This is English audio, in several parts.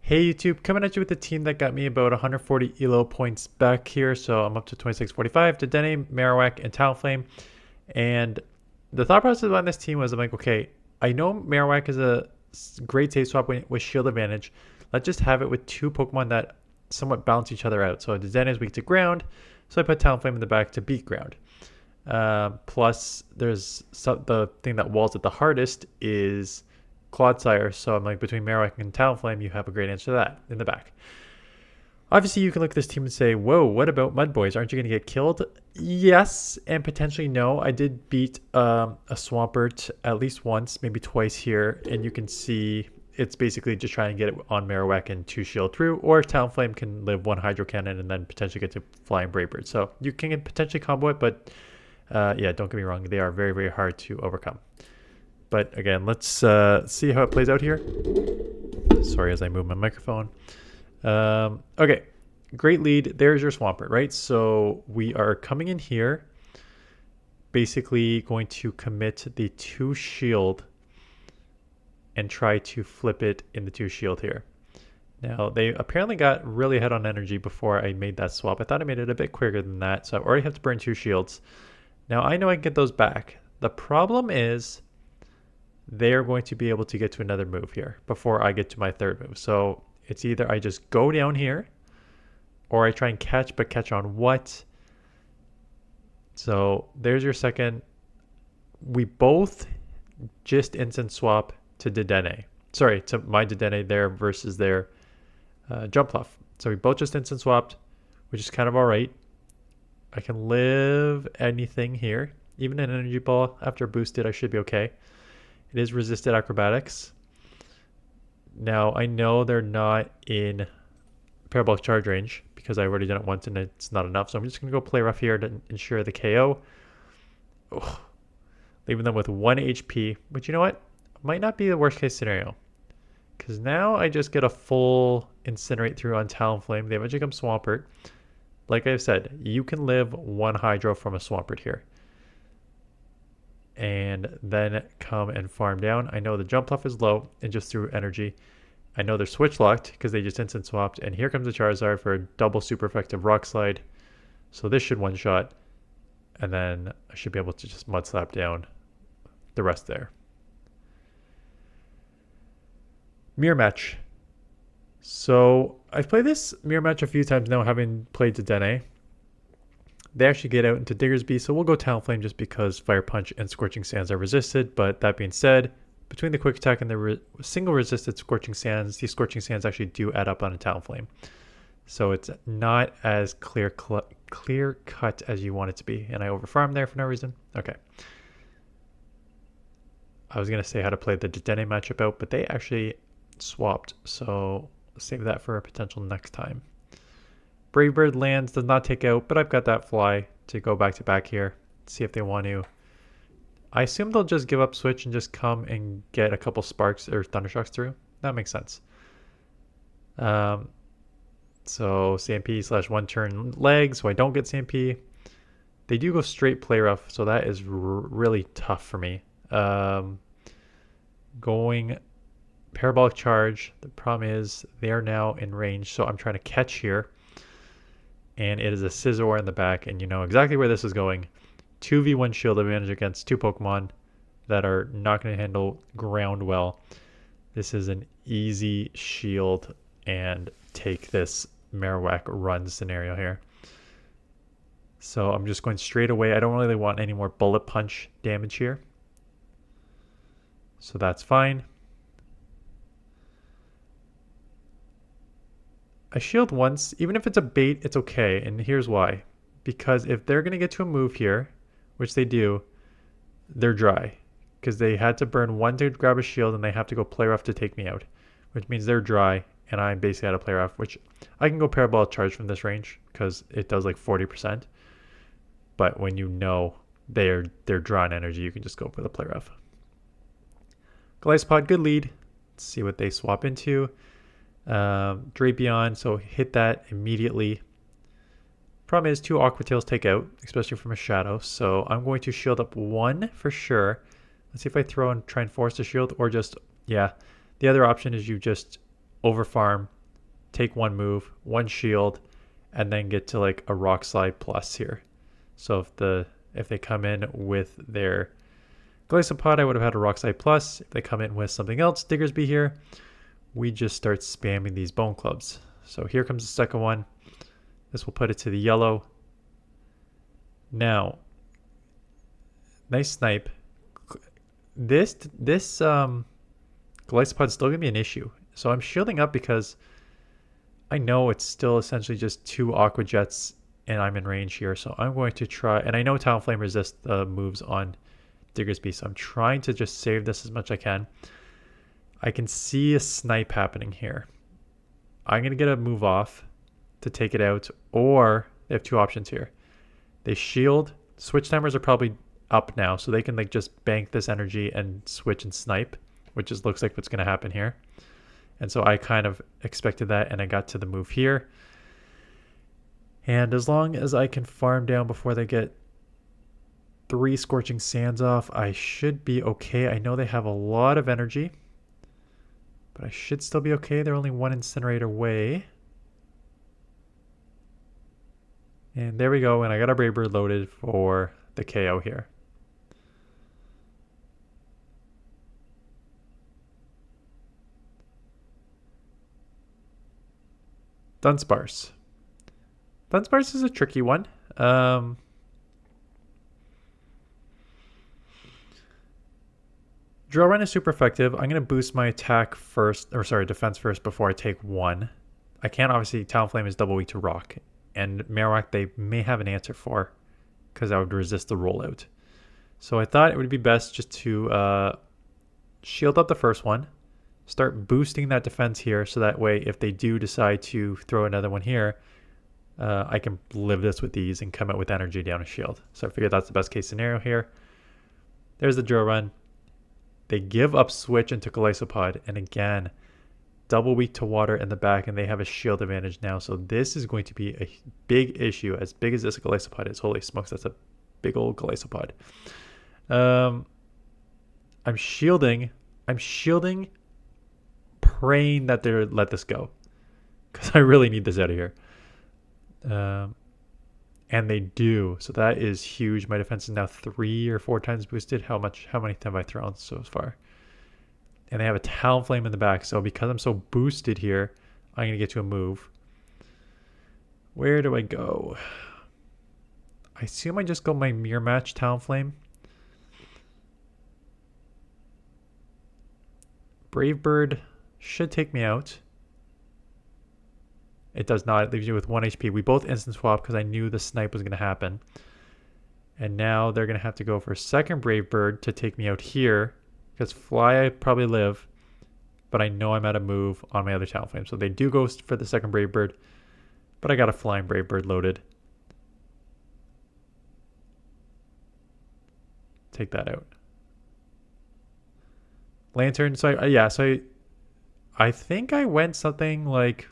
Hey YouTube, coming at you with a team that got me about 140 elo points back here, so I'm up to 2645. Dedenne, Marowak, and talonflame. And the thought process behind this team was I'm like, okay, I know Marowak is a great save swap with shield advantage. Let's just have it with two Pokemon that somewhat balance each other out. So Dedenne is weak to ground, so I put talonflame in the back to beat ground. Plus, the thing that walls it the hardest is Clodsire. So I'm like, between Marowak and Talonflame, you have a great answer to that in the back. Obviously, you can look at this team and say, whoa, what about Mud Boys? Aren't you going to get killed? Yes, and potentially no. I did beat a Swampert at least once, maybe twice here, and you can see it's basically just trying to get it on Marowak and 2 shield through, or Talonflame can live 1 Hydro Cannon and then potentially get to Flying Brave Bird. So you can potentially combo it, but yeah, don't get me wrong, they are very, very hard to overcome. But again, let's see how it plays out here. Sorry as I move my microphone. Okay, great lead. There's your Swampert, right? So we are coming in here, basically going to commit the 2 shield and try to flip it in the 2 shield here. Now, they apparently got really ahead on energy before I made that swap. I thought I made it a bit quicker than that, so I already have to burn 2 shields. Now, I know I can get those back. The problem is they are going to be able to get to another move here before I get to my 3rd move. So it's either I just go down here or I try and catch, but catch on what? So there's your second. We both just instant swap to Dedenne. Sorry, to my Dedenne there versus their Jumpluff. So we both just instant swapped, which is kind of all right. I can live anything here. Even an energy ball after boosted, I should be okay. It is resisted acrobatics. Now, I know they're not in parabolic charge range because I already done it once and it's not enough. So I'm just going to go play rough here to ensure the KO. Ugh. Leaving them with 1 HP, which you know what? Might not be the worst case scenario. Because now I just get a full Incinerate through on Talonflame. They eventually come Swampert. Like I've said, you can live 1 Hydro from a Swampert here. And then come and farm down. I know the Jumpluff is low and just threw energy. I know they're switch locked because they just instant swapped. And here comes the Charizard for a double super effective Rock Slide. So this should one shot. And then I should be able to just Mud Slap down the rest there. Mirror Match. So I've played this Mirror Match a few times now, having played Dedenne. They actually get out into Diggersby, so we'll go Talonflame just because Fire Punch and Scorching Sands are resisted. But that being said, between the Quick Attack and the single resisted Scorching Sands, these Scorching Sands actually do add up on a Talonflame. So it's not as clear cut as you want it to be. And I overfarmed there for no reason. Okay. I was going to say how to play the Dedenne matchup out, but they actually swapped. So save that for a potential next time. Brave Bird lands, does not take out, but I've got that fly to go back to back here. See if they want to. I assume they'll just give up switch and just come and get a couple sparks or thundershocks through. That makes sense. So CMP / 1 turn leg, so I don't get CMP. They do go straight play rough, so that is really tough for me. Going parabolic charge. The problem is they are now in range, so I'm trying to catch here. And it is a Scizor in the back, and you know exactly where this is going. 2v1 shield advantage against 2 Pokemon that are not going to handle ground well. This is an easy shield and take this Marowak run scenario here. So I'm just going straight away. I don't really want any more bullet punch damage here. So that's fine. I shield once, even if it's a bait, it's okay, and here's why. Because if they're going to get to a move here, which they do, they're dry. Because they had to burn 1 to grab a shield, and they have to go play rough to take me out. Which means they're dry, and I'm basically out of play rough, which I can go parabolic charge from this range, because it does like 40%. But when you know they're dry on energy, you can just go for the play rough. Glycepod, good lead. Let's see what they swap into. Drapion, so hit that immediately. Problem is 2 Aqua Tails take out, especially from a shadow, so I'm going to shield up 1 for sure. Let's see if I throw and try and force the shield, or just, yeah. The other option is you just over farm, take one move, one shield, and then get to like a rock slide plus here. So if they come in with their Glycopod, I would have had a rock slide plus. If they come in with something else, Diggersby here, we just start spamming these bone clubs. So here comes the second one. This will put it to the yellow. Now, nice snipe. This Glycopod's still gonna be an issue. So I'm shielding up because I know it's still essentially just two Aqua Jets and I'm in range here. So I'm going to try, and I know Talonflame resists the moves on Diggersby, so I'm trying to just save this as much as I can. I can see a snipe happening here. I'm going to get a move off to take it out, or they have two options here. They shield. Switch timers are probably up now, so they can like just bank this energy and switch and snipe, which just looks like what's going to happen here. And so I kind of expected that, and I got to the move here. And as long as I can farm down before they get 3 Scorching Sands off, I should be okay. I know they have a lot of energy, but I should still be okay. They're only 1 Incinerator away. And there we go, and I got a Brave Bird loaded for the KO here. Dunsparce. Dunsparce is a tricky one. Drill Run is super effective. I'm going to boost my attack first, or sorry, defense first before I take 1. I can't obviously, Talonflame is double weak to rock. And Marowak they may have an answer for, because I would resist the rollout. So I thought it would be best just to shield up the first one, start boosting that defense here, so that way if they do decide to throw another one here, I can live this with ease and come out with energy down a shield. So I figured that's the best case scenario here. There's the drill run. They give up switch into Glycopod, and again, double weak to water in the back, and they have a shield advantage now. So this is going to be a big issue, as big as this Glycopod is. Holy smokes, that's a big old Glycopod. I'm shielding, praying that they let this go, because I really need this out of here. And they do, so that is huge. My defense is now 3 or 4 times boosted. How many have I thrown so far? And they have a Talonflame in the back, so because I'm so boosted here, I'm gonna get to a move. Where do I go? I assume I just go my mirror match Talonflame. Brave Bird should take me out. It does not. It leaves you with 1 HP. We both instant swap because I knew the snipe was going to happen. And now they're going to have to go for a second Brave Bird to take me out here. Because Fly, I probably live. But I know I'm out of move on my other Talonflame. So they do go for the second Brave Bird. But I got a Flying Brave Bird loaded. Take that out. Lantern. So I think I went something like...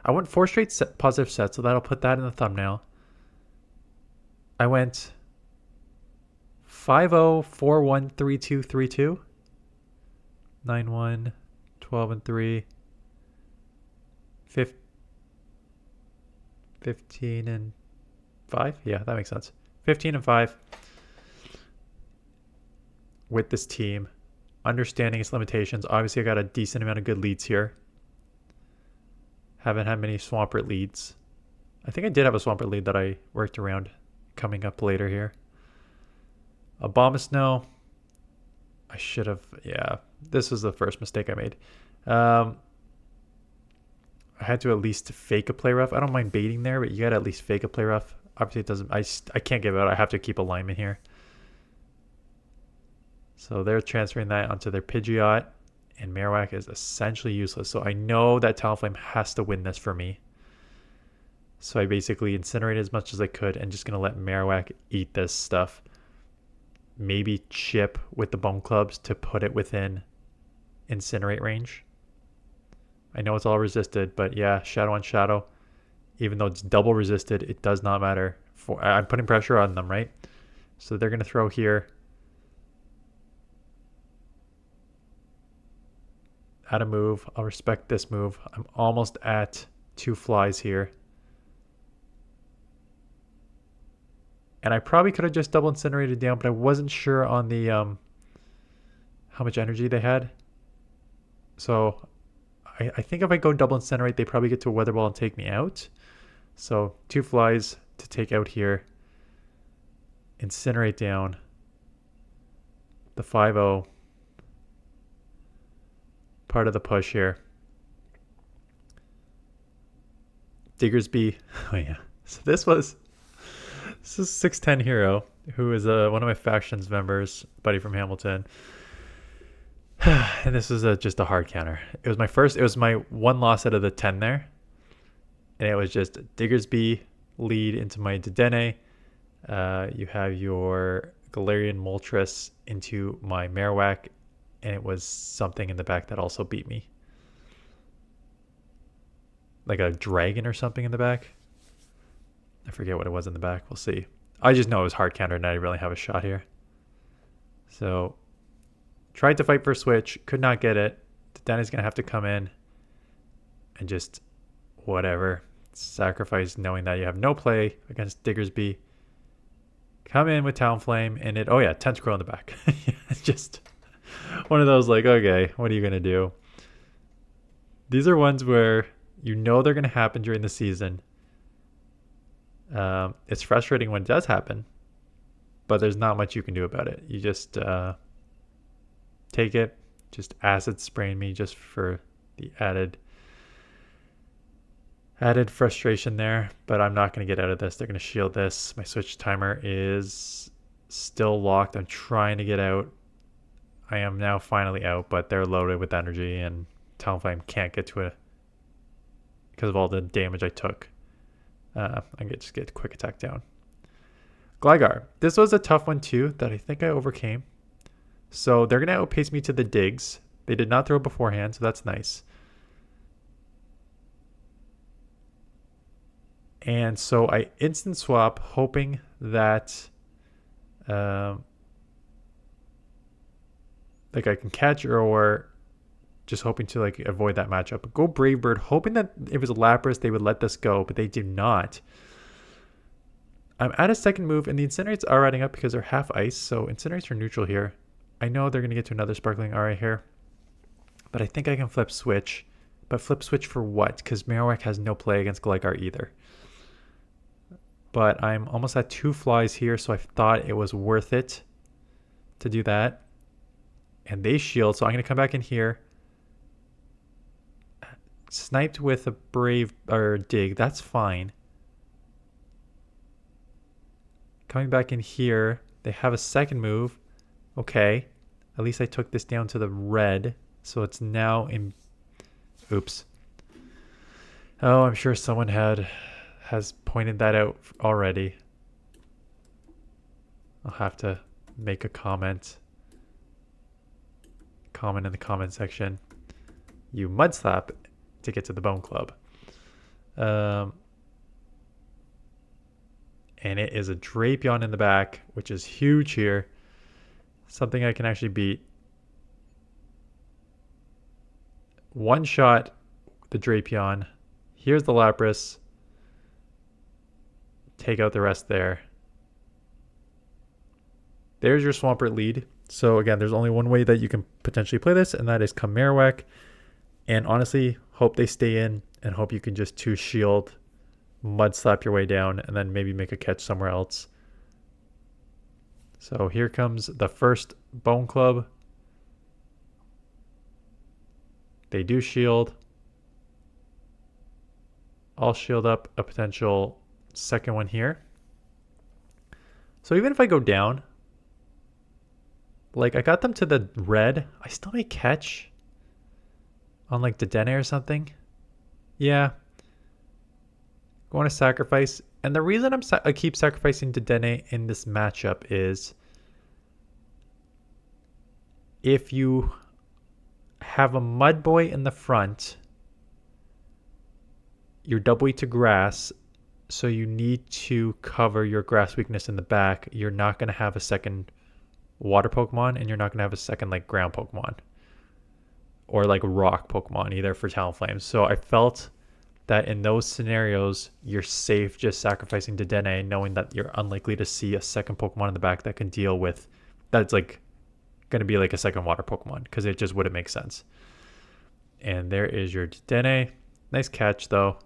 I went 4 straight positive sets, so that'll put that in the thumbnail. I went 5-0, 4-1, 3-2, 3-2. 9-1, 12 and 3. 15 and 5. Yeah, that makes sense. 15 and 5 with this team. Understanding its limitations. Obviously, I got a decent amount of good leads here. Haven't had many Swampert leads. I think I did have a Swampert lead that I worked around coming up later here. Abomasnow. I should have... Yeah, this was the first mistake I made. I had to at least fake a play rough. I don't mind baiting there, but you got to at least fake a play rough. Obviously, it doesn't... I can't give out. I have to keep alignment here. So they're transferring that onto their Pidgeot. And Marowak is essentially useless. So I know that Talonflame has to win this for me. So I basically incinerated as much as I could and just going to let Marowak eat this stuff. Maybe chip with the Bone Clubs to put it within Incinerate range. I know it's all resisted, but yeah, Shadow on Shadow. Even though it's double resisted, it does not matter. I'm putting pressure on them, right? So they're going to throw here. Add a move. I'll respect this move. I'm almost at 2 flies here. And I probably could have just double incinerated down, but I wasn't sure on the how much energy they had. So I think if I go double incinerate, they probably get to a weather ball and take me out. So 2 flies to take out here. Incinerate down. The 5-0. Part of the push here. Diggersby. Oh yeah. So this is 610 Hero, who is one of my factions members, buddy from Hamilton. And this was just a hard counter. It was my one loss out of the 10 there. And it was just Diggersby lead into my dedenne. You have your Galarian Moltres into my marowak, and it was something in the back that also beat me. Like a dragon or something in the back. I forget what it was in the back. We'll see. I just know it was hard counter and I didn't really have a shot here. So tried to fight for a switch, could not get it. Dedenne's going to have to come in and just whatever. Sacrifice knowing that you have no play against Diggersby. Come in with talonflame and it, oh yeah, Tentacruel in the back. It's just one of those like, okay, what are you going to do? These are ones where you know they're going to happen during the season. It's frustrating when it does happen, but there's not much you can do about it. You just take it, just acid spraying me just for the added frustration there, but I'm not going to get out of this. They're going to shield this. My switch timer is still locked. I'm trying to get out. I am now finally out, but they're loaded with energy and talonflame can't get to it because of all the damage I took. I can just get quick attack down. Gligar. This was a tough one too that I think I overcame. So they're going to outpace me to the digs. They did not throw beforehand, so that's nice. And so I instant swap, hoping that like I can catch or just hoping to like avoid that matchup. Go Brave Bird, hoping that if it was a Lapras, they would let this go, but they do not. I'm at a second move, and the Incinerates are adding up because they're half ice, so Incinerates are neutral here. I know they're going to get to another Sparkling Aura here, but I think I can flip switch. But flip switch for what? Because Marowak has no play against Gligar either. But I'm almost at 2 flies here, so I thought it was worth it to do that. And they shield, so I'm going to come back in here. Sniped with a Brave or Dig, that's fine. Coming back in here, they have a second move. Okay, at least I took this down to the red, so it's now in. Oops. Oh, I'm sure someone has pointed that out already. I'll have to make a comment. Comment in the comment section. You mud slap to get to the Bone Club. And it is a Drapion in the back, which is huge here. Something I can actually beat. One shot the Drapion. Here's the Lapras. Take out the rest there. There's your Swampert lead. So again, there's only one way that you can potentially play this, and that is come Marowak. And honestly, hope they stay in and hope you can just 2 shield, mud slap your way down, and then maybe make a catch somewhere else. So here comes the first Bone Club. They do shield. I'll shield up a potential second one here. So even if I go down, like I got them to the red, I still may catch on like dedenne or something. Yeah. Going to sacrifice. And the reason I keep sacrificing dedenne in this matchup is if you have a Mud Boy in the front, you're double weak to grass, so you need to cover your grass weakness in the back. You're not going to have a second water Pokemon, and you're not going to have a second like ground Pokemon. or like rock Pokemon either for Talonflame. So I felt that in those scenarios, you're safe just sacrificing dedenne, knowing that you're unlikely to see a second Pokemon in the back that can deal with, that's like going to be like a second water Pokemon, because it just wouldn't make sense. And there is your dedenne. Nice catch though.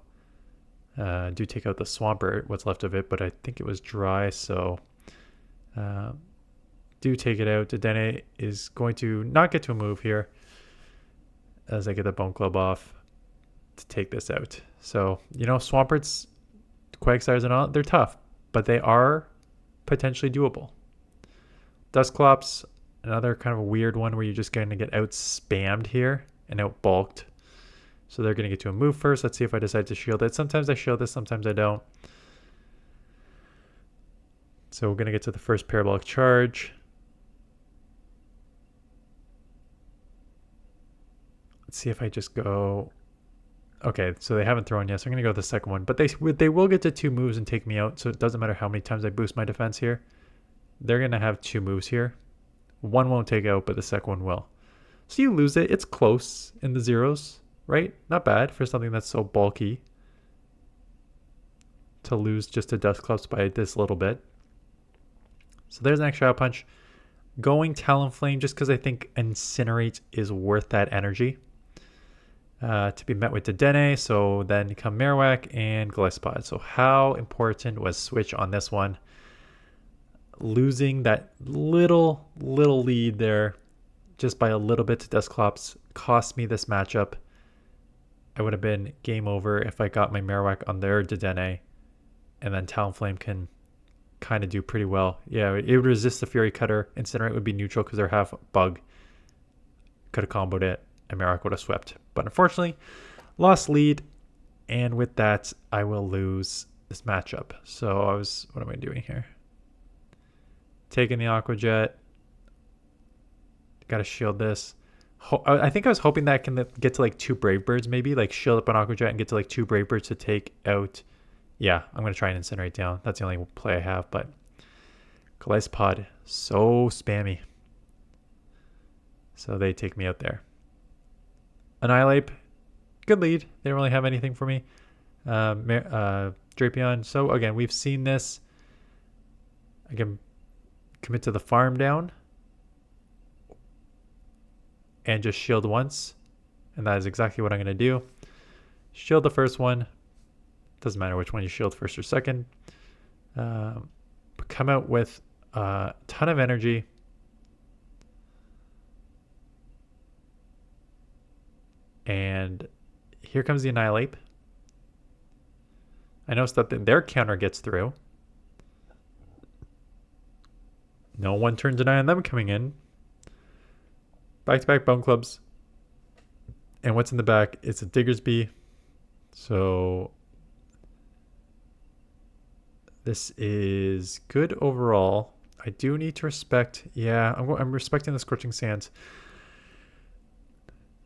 Do take out the Swampert, what's left of it, but I think it was dry, so do take it out. Dedenne is going to not get to a move here as I get the Bone Club off to take this out. So, you know, Swamperts, Quagstars and all, they're tough, but they are potentially doable. Dusclops, another kind of a weird one where you're just going to get out spammed here and out bulked. So they're going to get to a move first. Let's see if I decide to shield it. Sometimes I shield this, sometimes I don't. So we're going to get to the first parabolic charge. Let's see if I just go... Okay, so they haven't thrown yet, so I'm going to go with the second one. But they will get to 2 moves and take me out, so it doesn't matter how many times I boost my defense here. They're going to have 2 moves here. One won't take out, but the second one will. So you lose it. It's close in the zeros, right? Not bad for something that's so bulky. To lose just to Dusclops by this little bit. So there's an extra out punch. Going Talonflame just because I think Incinerate is worth that energy. To be met with dedenne, so then come Marowak and Gliscod. So how important was Switch on this one? Losing that little lead there just by a little bit to Dusclops cost me this matchup. I would have been game over if I got my Marowak on their dedenne, and then Talonflame can kind of do pretty well. Yeah, it would resist the Fury Cutter. Incinerate would be neutral because they're half bug. Could have comboed it, and Marowak would have swept. But unfortunately, lost lead, and with that, I will lose this matchup. So what am I doing here? Taking the Aqua Jet. Got to shield this. I think I was hoping that I can get to like 2 Brave Birds maybe, like shield up an Aqua Jet and get to like 2 Brave Birds to take out. Yeah, I'm going to try and Incinerate down. That's the only play I have, but Gliscod, so spammy. So they take me out there. Annihilate, good lead. They don't really have anything for me. Drapion, so again, we've seen this. I can commit to the farm down and just shield once, and that is exactly what I'm going to do. Shield the first one. Doesn't matter which one you shield, first or second. Come out with a ton of energy. And here comes the Annihilate. I noticed that their counter gets through. No one turns an eye on them coming in. Back-to-back Bone Clubs. And what's in the back? It's a Diggersby. So this is good overall. I do need to respect... Yeah, I'm respecting the Scorching Sands.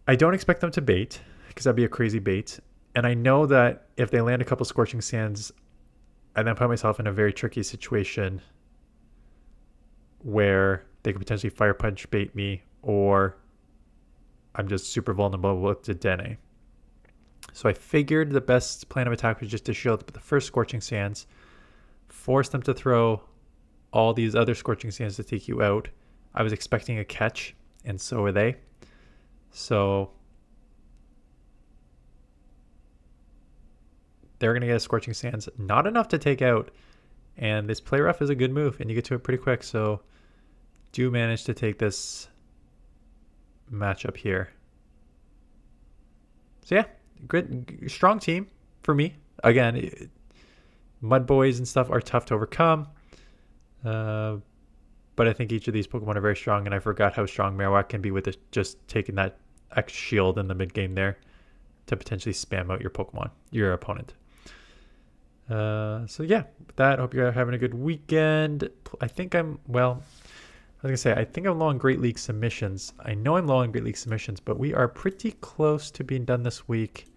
I don't expect them to bait, because that'd be a crazy bait. And I know that if they land a couple Scorching Sands, I then put myself in a very tricky situation where they could potentially Fire Punch bait me, or I'm just super vulnerable with dedenne. So I figured the best plan of attack was just to shield up the first Scorching Sands, force them to throw all these other Scorching Sands to take you out. I was expecting a catch, and so were they. So they're going to get a Scorching Sands. Not enough to take out. And this Play Rough is a good move, and you get to it pretty quick. So do manage to take this matchup here. So yeah, good, strong team for me. Again, Mud Boys and stuff are tough to overcome. But I think each of these Pokemon are very strong, and I forgot how strong Marowak can be with it, just taking that X shield in the mid game there to potentially spam out your Pokemon, your opponent. So yeah, with that, I hope you're having a good weekend. I think I'm low on Great League submissions. I know I'm low on Great League submissions, but we are pretty close to being done this week.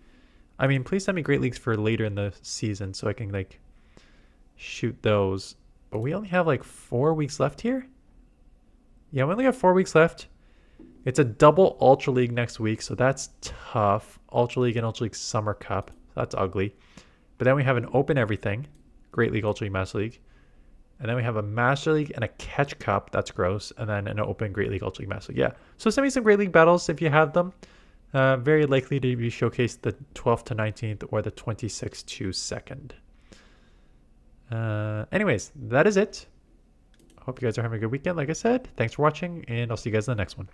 I mean, please send me Great Leagues for later in the season so I can like shoot those. But we only have like 4 weeks left here. Yeah, we only have 4 weeks left. We It's a double Ultra League next week, so that's tough. Ultra League and Ultra League Summer Cup. That's ugly. But then we have an Open Everything, Great League, Ultra League, Master League. And then we have a Master League and a Catch Cup. That's gross. And then an Open Great League, Ultra League, Master League. Yeah. So send me some Great League battles if you have them. Very likely to be showcased the 12th to 19th or the 26th to 2nd. Anyways, that is it. Hope you guys are having a good weekend. Like I said, thanks for watching, and I'll see you guys in the next one.